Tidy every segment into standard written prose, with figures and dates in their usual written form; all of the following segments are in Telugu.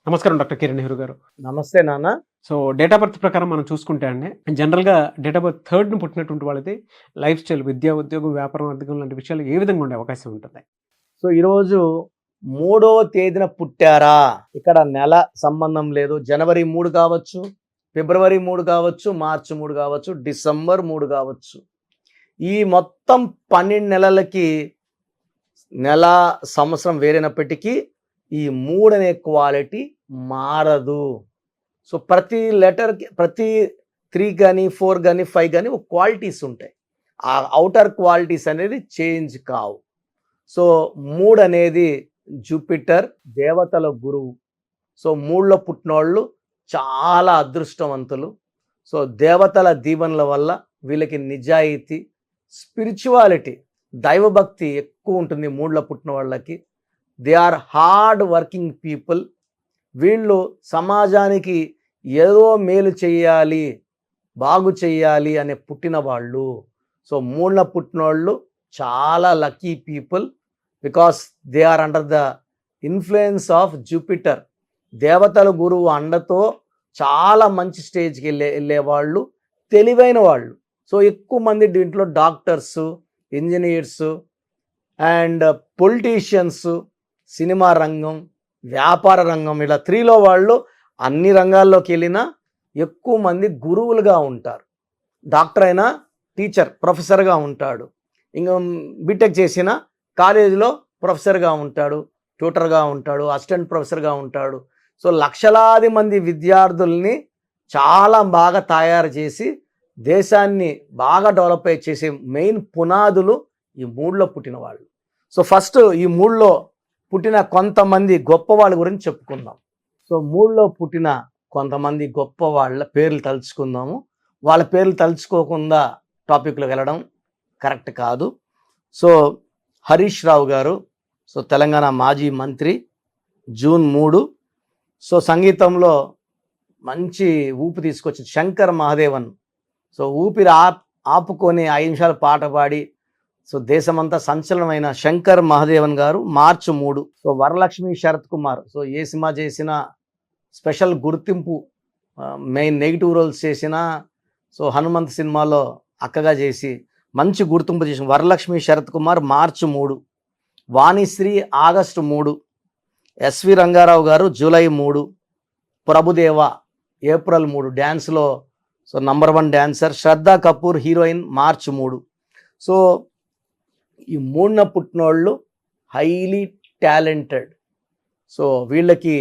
నమస్కారం డాక్టర్ కిరణ్ నెహ్రూ గారు. నమస్తే నాన్న. సో డేట్ ఆఫ్ బర్త్ ప్రకారం మనం చూసుకుంటే అండి జనరల్‌గా డేట్ ఆఫ్ బర్త్ 3న పుట్టినటువంటి వాళ్ళది లైఫ్ స్టైల్, విద్య, ఉద్యోగం, వ్యాపారం, ఆర్థికం లాంటి విషయాలు ఏ విధంగా ఉండే అవకాశం ఉంటుంది? సో ఈరోజు 3వ తేదీన పుట్టారా? ఇక్కడ నెల సంబంధం లేదు. జనవరి 3 కావచ్చు, ఫిబ్రవరి 3 కావచ్చు, మార్చి 3 కావచ్చు, డిసెంబర్ 3 కావచ్చు. ఈ మొత్తం 12 నెలలకి నెల, సంవత్సరం వేరైనప్పటికీ ఈ 3 అనే క్వాలిటీ మారదు. సో ప్రతి లెటర్‌కి ప్రతి 3 గాని, 4 గాని, 5 గాని ఒక క్వాలిటీస్ ఉంటాయి. ఆ ఔటర్ క్వాలిటీస్ అనేది చేంజ్ కావు. సో 3 అనేది జూపిటర్ దేవతల గురువు. సో 3లో పుట్టినోళ్ళు చాలా అదృష్టవంతులు. సో దేవతల దీవెనల వల్ల వీళ్ళకి నిజాయితీ, స్పిరిచువాలిటీ, దైవభక్తి ఎక్కువ ఉంటుంది 3లో పుట్టిన వాళ్ళకి. They are hard working people. వీళ్ళు సమాజానికి ఏదో మేలు చేయాలి, బాగు చేయాలి అనే పుట్టిన వాళ్ళు. సో 3లో పుట్టినోళ్ళు చాలా lucky people because they are under the influence of Jupiter. దేవతల గురువు అండతో చాలా మంచి స్టేజ్కి వెళ్ళేవాళ్ళు, తెలివైన వాళ్ళు. సో ఎక్కువ మంది దీంట్లో doctors, engineers and politicians, cinema రంగం, వ్యాపార రంగం, ఇలా 3లో వాళ్ళు అన్ని రంగాల్లోకి వెళ్ళినా ఎక్కువ మంది గురువులుగా ఉంటారు. డాక్టర్ అయినా టీచర్, ప్రొఫెసర్గా ఉంటాడు. ఇంకా బీటెక్ చేసిన కాలేజీలో ప్రొఫెసర్గా ఉంటాడు, ట్యూటర్గా ఉంటాడు, అసిస్టెంట్ ప్రొఫెసర్గా ఉంటాడు. సో లక్షలాది మంది విద్యార్థుల్ని చాలా బాగా తయారు చేసి దేశాన్ని బాగా డెవలప్ చేసే మెయిన్ పునాదులు ఈ 3లో పుట్టిన వాళ్ళు. సో ఫస్ట్ ఈ 3లో పుట్టిన కొంతమంది గొప్ప వాళ్ళ గురించి చెప్పుకుందాం. సో 3లో పుట్టిన కొంతమంది గొప్ప వాళ్ళ పేర్లు తలుచుకుందాము. వాళ్ళ పేర్లు తలుచుకోకుండా టాపిక్లోకి వెళ్ళడం కరెక్ట్ కాదు. సో హరీష్ రావు గారు, సో తెలంగాణ మాజీ మంత్రి, జూన్ 3. సో సంగీతంలో మంచి ఊపు తీసుకొచ్చి శంకర్ మహాదేవన్, సో ఊపిరి ఆపుకొని 5 నిమిషాలు పాట పాడి సో దేశమంతా సంచలనమైన శంకర్ మహాదేవన్ గారు March 3. So Varalakshmi Sarath Kumar, so ఏ సినిమా చేసినా స్పెషల్ గుర్తింపు, మెయిన్ నెగిటివ్ రోల్స్ చేసిన, సో హనుమంత్ సినిమాలో అక్కగా చేసి మంచి గుర్తింపు చేసిన Varalakshmi Sarath Kumar March 3. Vanisri August 3. S V Rangarao గారు జూలై 3. ప్రభుదేవ ఏప్రిల్ 3, డ్యాన్స్లో so number 1 dancer. Shraddha Kapoor heroine March 3. So ఈ 3న పుట్టినోళ్ళు హైలీ టాలెంటెడ్. సో వీళ్ళకి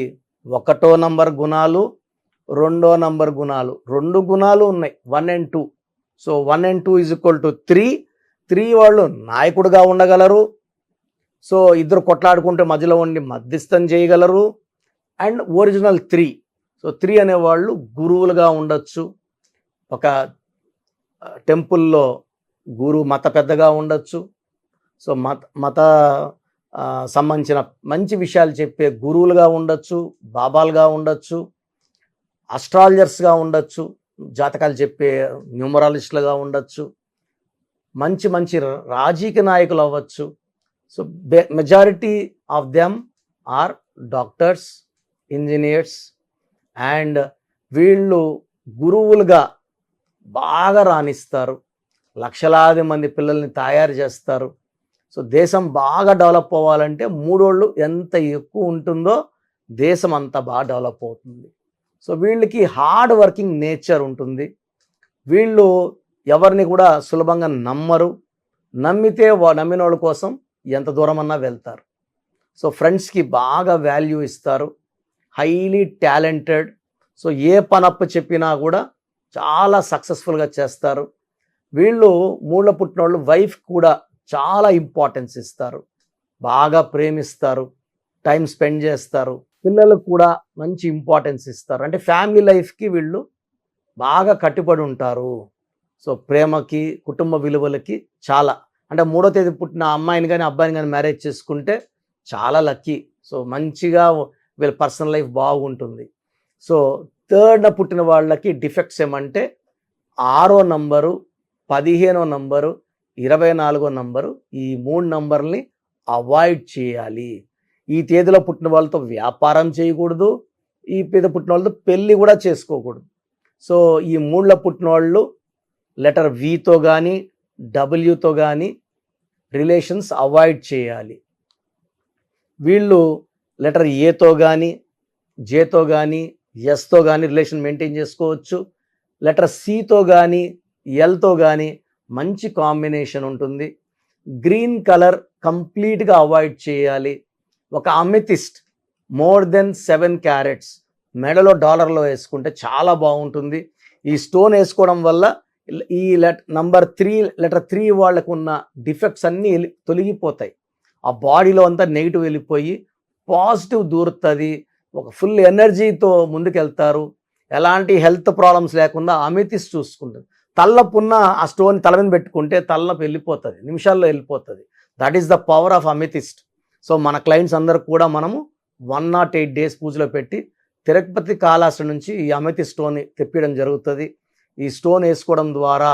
1వ నంబర్ గుణాలు, 2వ నంబర్ గుణాలు, 2 గుణాలు ఉన్నాయి, 1 and 2. So 1 and 2 = 3. 3 వాళ్ళు నాయకుడిగా ఉండగలరు. సో ఇద్దరు కొట్లాడుకుంటే మధ్యలో ఉండి మధ్యస్థం చేయగలరు. And original 3. సో 3 అనేవాళ్ళు గురువులుగా ఉండొచ్చు. ఒక టెంపుల్లో గురువు, మత పెద్దగా ఉండొచ్చు. సో మత సంబంధించిన మంచి విషయాలు చెప్పే గురువులుగా ఉండొచ్చు, బాబాలుగా ఉండొచ్చు, అస్ట్రాలజర్స్గా ఉండొచ్చు, జాతకాలు చెప్పే న్యూమరాలజిస్టులుగా ఉండొచ్చు, మంచి మంచి రాజకీయ నాయకులు అవ్వచ్చు. So majority of them are doctors, engineers. And వీళ్ళు గురువులుగా బాగా రాణిస్తారు, లక్షలాది మంది పిల్లల్ని తయారు చేస్తారు. సో దేశం బాగా డెవలప్ అవ్వాలంటే 3 ఎంత ఎక్కువ ఉంటుందో దేశం అంత బాగా డెవలప్ అవుతుంది. సో వీళ్ళకి హార్డ్ వర్కింగ్ నేచర్ ఉంటుంది. వీళ్ళు ఎవరిని కూడా సులభంగా నమ్మరు. నమ్మితే నమ్మిన వాళ్ళ కోసం ఎంత దూరమన్నా వెళ్తారు. సో ఫ్రెండ్స్కి బాగా వాల్యూ ఇస్తారు, హైలీ టాలెంటెడ్. సో ఏ పనప్పు చెప్పినా కూడా చాలా సక్సెస్ఫుల్గా చేస్తారు. వీళ్ళు 3లో పుట్టిన వాళ్ళు వైఫ్ కూడా చాలా ఇంపార్టెన్స్ ఇస్తారు, బాగా ప్రేమిస్తారు, టైం స్పెండ్ చేస్తారు. పిల్లలకు కూడా మంచి ఇంపార్టెన్స్ ఇస్తారు. అంటే ఫ్యామిలీ లైఫ్కి వీళ్ళు బాగా కట్టుబడి ఉంటారు. సో ప్రేమకి, కుటుంబ విలువలకి చాలా, అంటే 3వ తేదీ పుట్టిన అమ్మాయిని కానీ అబ్బాయిని కానీ మ్యారేజ్ చేసుకుంటే చాలా లక్కీ. సో మంచిగా వీళ్ళ పర్సనల్ లైఫ్ బాగుంటుంది. సో 3న పుట్టిన వాళ్ళకి డిఫెక్ట్స్ ఏమంటే 6వ నంబరు, 15వ నంబరు, 24వ నంబరు, ఈ 3 నంబర్ని అవాయిడ్ చేయాలి. ఈ తేదీలో పుట్టిన వాళ్ళతో వ్యాపారం చేయకూడదు, ఈ పేద పుట్టిన వాళ్ళతో పెళ్ళి కూడా చేసుకోకూడదు. సో ఈ 3లో పుట్టిన వాళ్ళు లెటర్ వితో కానీ డబ్ల్యూతో కానీ రిలేషన్స్ అవాయిడ్ చేయాలి. వీళ్ళు లెటర్ ఏతో కానీ జేతో కానీ ఎస్తో కానీ రిలేషన్ మెయింటైన్ చేసుకోవచ్చు. లెటర్ సితో కానీ ఎల్తో కానీ మంచి కాంబినేషన్ ఉంటుంది. గ్రీన్ కలర్ కంప్లీట్గా అవాయిడ్ చేయాలి. ఒక అమెథిస్ట్ మోర్ దెన్ 7 క్యారెట్స్ మెడలో డాలర్లో వేసుకుంటే చాలా బాగుంటుంది. ఈ స్టోన్ వేసుకోవడం వల్ల ఈ లెటర్ 3 వాళ్ళకు ఉన్న డిఫెక్ట్స్ అన్నీ తొలగిపోతాయి. ఆ బాడీలో అంతా నెగిటివ్ వెళ్ళిపోయి పాజిటివ్ దూరుతుంది. ఒక ఫుల్ ఎనర్జీతో ముందుకెళ్తారు. ఎలాంటి హెల్త్ ప్రాబ్లమ్స్ లేకుండా అమెథిస్ట్ చూసుకుంటుంది. తలనొప్పున్న ఆ స్టోన్ తల మీద పెట్టుకుంటే తలనొప్పి వెళ్ళిపోతుంది, నిమిషాల్లో వెళ్ళిపోతుంది. That is the power of amethyst. So మన క్లయింట్స్ అందరూ కూడా మనము 108 డేస్ పూజలో పెట్టి తిరుపతి కాళహస్తి నుంచి ఈ అమెథిస్ట్ స్టోన్ తెప్పించడం జరుగుతుంది. ఈ స్టోన్ వేసుకోవడం ద్వారా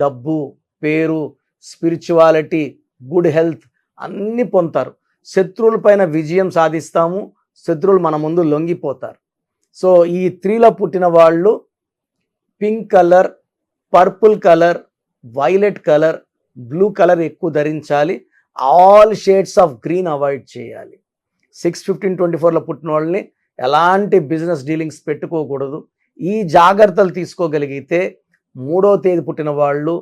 డబ్బు, పేరు, స్పిరిచువాలిటీ, గుడ్ హెల్త్ అన్నీ పొందుతారు. శత్రువుల పైన విజయం సాధిస్తాము. శత్రువులు మన ముందు లొంగిపోతారు. సో ఈ 3లో పుట్టిన వాళ్ళు pink colour, purple colour, violet colour, blue colour ఎక్కువ ధరించాలి. All shades of green avoid చేయాలి. 6/15/24లో పుట్టిన వాళ్ళని ఎలాంటి బిజినెస్ డీలింగ్స్ పెట్టుకోకూడదు. ఈ జాగ్రత్తలు తీసుకోగలిగితే 3వ తేదీ పుట్టిన వాళ్ళు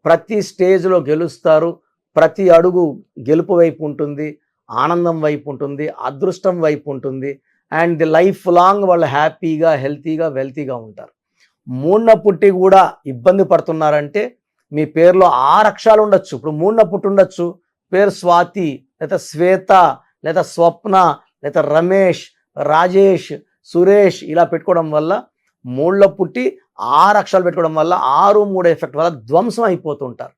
ప్రతి స్టేజ్లో గెలుస్తారు. ప్రతి అడుగు గెలుపు వైపు ఉంటుంది, ఆనందం వైపు ఉంటుంది, అదృష్టం వైపు ఉంటుంది. అండ్ ది లైఫ్ లాంగ్ వాళ్ళు హ్యాపీగా, హెల్తీగా, వెల్తీగా ఉంటారు. 3న పుట్టి కూడా ఇబ్బంది పడుతున్నారంటే మీ పేరులో 6 అక్షరాలు ఉండొచ్చు. ఇప్పుడు 3న పుట్టి ఉండొచ్చు, పేరు స్వాతి, లేదా శ్వేత, లేదా స్వప్న, లేదా రమేష్, రాజేష్, సురేష్ ఇలా పెట్టుకోవడం వల్ల 3లో పుట్టి 6 అక్షరాలు పెట్టుకోవడం వల్ల 6-3 ఎఫెక్ట్ వల్ల ధ్వంసం అయిపోతుంటారు.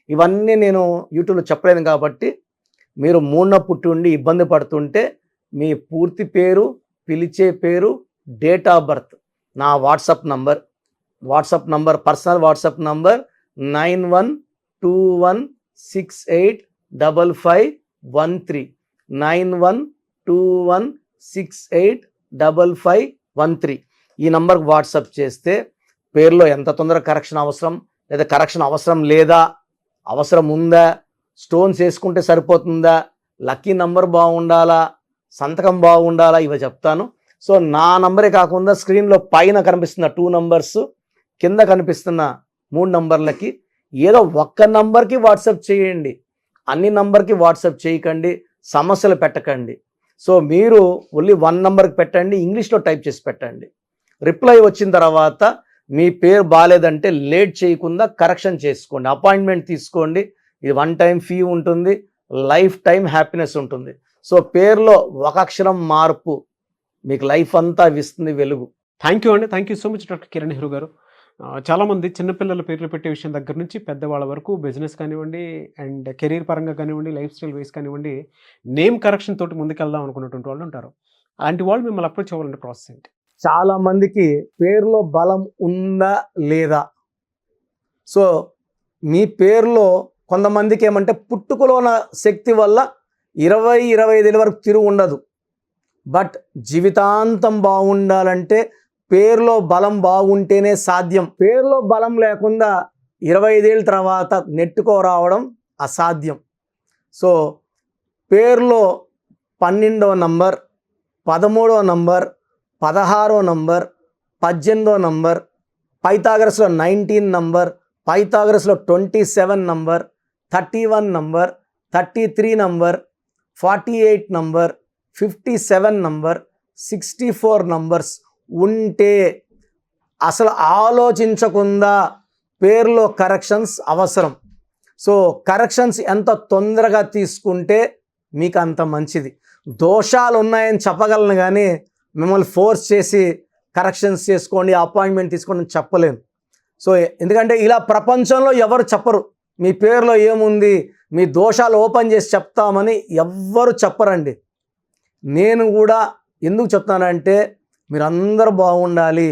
ఇవన్నీ నేను యూట్యూబ్లో చెప్పలేను కాబట్టి మీరు 3న పుట్టి ఉండి ఇబ్బంది పడుతుంటే మీ పూర్తి పేరు, పిలిచే పేరు, డేట్ ఆఫ్ బర్త్, నా WhatsApp number personal WhatsApp number 9121685513 9121685513 ఈ నంబర్కి వాట్సాప్ చేస్తే పేరులో ఎంత తొందరగా కరెక్షన్ అవసరం, లేదా కరెక్షన్ అవసరం లేదా, అవసరం ఉందా, స్టోన్స్ వేసుకుంటే సరిపోతుందా, లక్కీ నంబర్ బాగుండాలా, సంతకం బాగుండాలా, ఇవి చెప్తాను. సో నా నంబరే కాకుండా స్క్రీన్లో పైన కనిపిస్తున్న 2 నంబర్స్, కింద కనిపిస్తున్న 3 నంబర్లకి ఏదో ఒక్క నంబర్కి వాట్సాప్ చేయండి. అన్ని నంబర్కి వాట్సాప్ చేయకండి, సమస్యలు పెట్టకండి. సో మీరు ఓన్లీ 1 నంబర్కి పెట్టండి, ఇంగ్లీష్లో టైప్ చేసి పెట్టండి. రిప్లై వచ్చిన తర్వాత మీ పేరు బాగాలేదంటే లేట్ చేయకుండా కరెక్షన్ చేసుకోండి, అపాయింట్మెంట్ తీసుకోండి. ఇది 1 టైం ఫీ ఉంటుంది, లైఫ్ టైం హ్యాపీనెస్ ఉంటుంది. సో పేరులో ఒక అక్షరం మార్పు మీకు లైఫ్ అంతా ఇస్తుంది వెలుగు. థ్యాంక్ యూ అండి. Thank you so much doctor Kiran Nehru గారు. చాలామంది చిన్నపిల్లల పేర్లు పెట్టే విషయం దగ్గర నుంచి పెద్దవాళ్ళ వరకు బిజినెస్ కానివ్వండి, అండ్ కెరీర్ పరంగా కానివ్వండి, లైఫ్ స్టైల్ వైస్ కానివ్వండి, నేమ్ కరెక్షన్ తోటి ముందుకెళ్దాం అనుకున్నటువంటి వాళ్ళు ఉంటారు. అలాంటి వాళ్ళు మిమ్మల్ని అప్రోచ్ అవ్వాలంటే ప్రాసెస్ ఏంటి? చాలా మందికి పేరులో బలం ఉందా లేదా, సో మీ పేరులో కొంతమందికి ఏమంటే పుట్టుకలో ఉన్న శక్తి వల్ల 20-25 వరకు తిరుగు ఉండదు. బట్ జీవితాంతం బాగుండాలంటే పేరులో బలం బాగుంటేనే సాధ్యం. పేరులో బలం లేకుండా 25 ఏళ్ళ తర్వాత నెట్టుకో రావడం అసాధ్యం. సో పేరులో 12వ నంబర్, 13వ నంబర్, 16వ నంబర్, 18వ నంబర్, పైథాగరస్లో 19 నంబర్, పైథాగరస్లో 27 number, 31 number, 33 number, 48 number, 57 number, 64 numbers ఉంటే అసలు ఆలోచించకుండా పేరులో కరెక్షన్స్ అవసరం. సో కరెక్షన్స్ ఎంత తొందరగా తీసుకుంటే మీకు అంత మంచిది. దోషాలు ఉన్నాయని చెప్పగలను కానీ మిమ్మల్ని ఫోర్స్ చేసి కరెక్షన్స్ చేసుకోండి, అపాయింట్మెంట్ తీసుకోండి అని చెప్పలేను. సో ఎందుకంటే ఇలా ప్రపంచంలో ఎవరు చెప్పరు. మీ పేరులో ఏముంది, మీ దోషాలు ఓపెన్ చేసి చెప్తామని ఎవ్వరు చెప్పరండి. నేను కూడా ఎందుకు చెప్తానంటే మీరందరూ బాగుండాలి.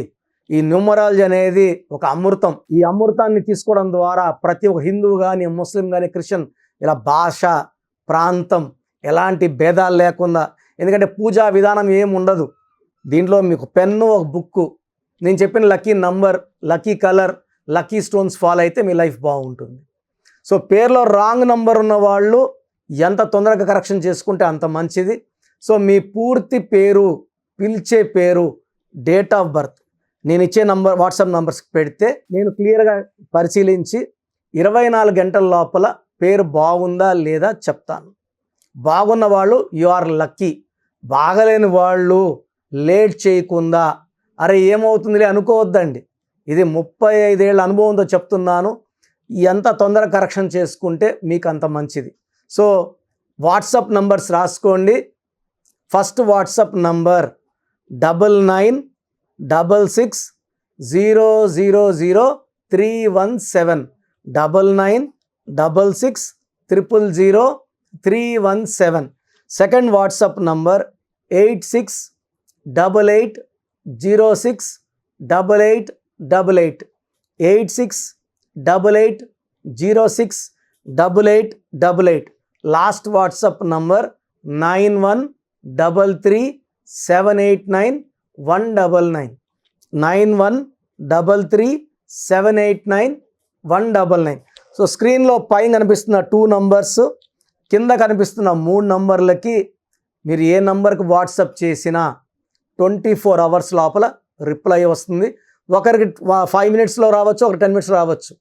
ఈ న్యూమరాలజీ అనేది ఒక అమృతం. ఈ అమృతాన్ని తీసుకోవడం ద్వారా ప్రతి ఒక్క హిందువు కానీ, ముస్లిం కానీ, క్రిస్టియన్ ఇలా భాష, ప్రాంతం ఎలాంటి భేదాలు లేకుండా, ఎందుకంటే పూజా విధానం ఏమి ఉండదు. దీంట్లో మీకు పెన్ను, ఒక బుక్కు, నేను చెప్పిన lucky number, lucky colour, lucky stones follow అయితే మీ లైఫ్ బాగుంటుంది. సో పేరులో రాంగ్ నంబర్ ఉన్న వాళ్ళు ఎంత తొందరగా కరెక్షన్ చేసుకుంటే అంత మంచిది. సో మీ పూర్తి పేరు, పిలిచే పేరు, డేట్ ఆఫ్ బర్త్ నేను ఇచ్చే నంబర్, వాట్సాప్ నంబర్స్కి పెడితే నేను క్లియర్గా పరిశీలించి 24 గంటల లోపల పేరు బాగుందా లేదా చెప్తాను. బాగున్న వాళ్ళు యు ఆర్ లక్కీ. బాగలేని వాళ్ళు లేట్ చేయకుండా అరే ఏమవుతుందిలే అనుకోవద్దండి. ఇది 35 ఏళ్ళ అనుభవంతో చెప్తున్నాను. ఎంత తొందరగా కరెక్షన్ చేసుకుంటే మీకు అంత మంచిది. సో వాట్సాప్ నంబర్స్ రాసుకోండి. First WhatsApp number 9966000317 9966000317. Second WhatsApp number 8688068888 8688068888. Last WhatsApp number 9133789199 9133789199. So స్క్రీన్లో పైన కనిపిస్తున్న 2 నంబర్స్, కింద కనిపిస్తున్న 3 నంబర్లకి మీరు ఏ నంబర్కి వాట్సాప్ చేసినా 24 అవర్స్ లోపల రిప్లై వస్తుంది. ఒకరికి 5 మినిట్స్లో రావచ్చు, ఒక 10 మినిట్స్ రావచ్చు.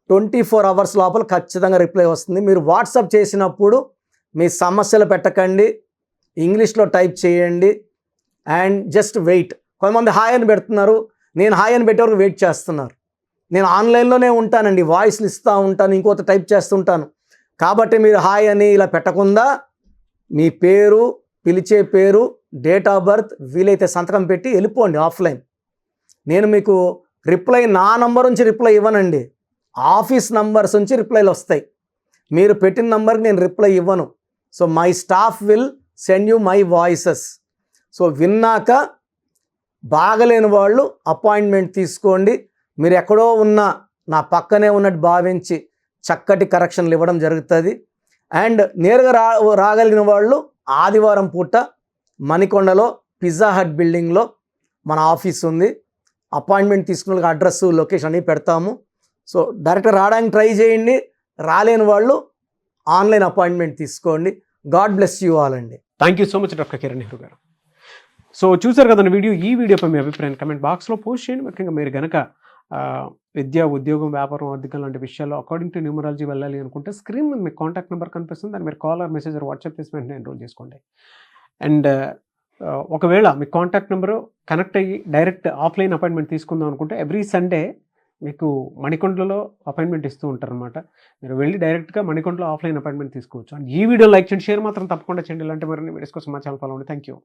24 అవర్స్ లోపల ఖచ్చితంగా రిప్లై వస్తుంది. మీరు వాట్సాప్ చేసినప్పుడు మీ సమస్యలు పెట్టకండి, ఇంగ్లీష్లో టైప్ చేయండి అండ్ జస్ట్ వెయిట్. కొంతమంది హాయ్ అని పెడుతున్నారు, నేను హాయ్ అని పెట్టే వరకు వెయిట్ చేస్తున్నారు. నేను ఆన్లైన్లోనే ఉంటానండి, వాయిస్లు ఇస్తూ ఉంటాను, ఇంకొక టైప్ చేస్తుంటాను. కాబట్టి మీరు హాయ్ అని ఇలా పెట్టకుండా మీ పేరు, పిలిచే పేరు, డేట్ ఆఫ్ బర్త్, వీలైతే సంతకం పెట్టి వెళ్ళిపోండి ఆఫ్లైన్. నేను మీకు రిప్లై నా నంబర్ నుంచి రిప్లై ఇవ్వనండి, ఆఫీస్ నంబర్స్ నుంచి రిప్లైలు వస్తాయి. మీరు పెట్టిన నంబర్కి నేను రిప్లై ఇవ్వను. So my staff will send you my voices. So విన్నాక బాగలేని వాళ్ళు అపాయింట్మెంట్ తీసుకోండి. మీరు ఎక్కడో ఉన్న నా పక్కనే ఉన్నట్టు భావించి చక్కటి కరెక్షన్లు ఇవ్వడం జరుగుతుంది. అండ్ నేరుగా రాగలిగిన వాళ్ళు ఆదివారం పూట మణికొండలో పిజ్జా హట్ బిల్డింగ్లో మన ఆఫీస్ ఉంది. అపాయింట్మెంట్ తీసుకున్న అడ్రస్, లొకేషన్ అన్నీ పెడతాము. సో డైరెక్ట్గా రావడానికి ట్రై చేయండి. రాలేని వాళ్ళు ఆన్లైన్ అపాయింట్మెంట్ తీసుకోండి. గాడ్ బ్లెస్ యూ ఆల్ అండి. Thank you so much doctor Kiran Nehru గారు. సో చూసారు కదా వీడియో. ఈ వీడియోపై మీ అభిప్రాయం కమెంట్ బాక్స్లో పోస్ట్ చేయండి. ముఖ్యంగా మీరు కనుక విద్య, ఉద్యోగం, వ్యాపారం, ఆర్థికం లాంటి విషయాల్లో అకార్డింగ్ టు న్యూమరాలజీ వెళ్ళాలి అనుకుంటే స్క్రీన్ మీద మీకు కాంటాక్ట్ నెంబర్ కనిపిస్తుంది, దాన్ని మీరు call or message or WhatsApp చేసి వెంటనే ఎన్రోల్ చేసుకోండి. అండ్ ఒకవేళ మీ కాంటాక్ట్ నెంబరు కనెక్ట్ అయ్యి డైరెక్ట్ ఆఫ్లైన్ అపాయింట్మెంట్ తీసుకుందాం అనుకుంటే ఎవ్రీ సండే మీకు మణికొండలో అపాయింట్మెంట్ ఇస్తూ ఉంటారు అనమాట. మీరు వెళ్ళి డైరెక్ట్గా మణికొండలో ఆఫ్లైన్ అపాయింట్మెంట్ తీసుకోవచ్చు. అండ్ ఈ వీడియో లైక్ చేయండి, షేర్ మాత్రం తప్పకుండా చేయండి. ఇలాంటి మరిన్ని వీడియోస్ కోసం మా ఛానల్ ఫాలో అవ్వండి. Thank you.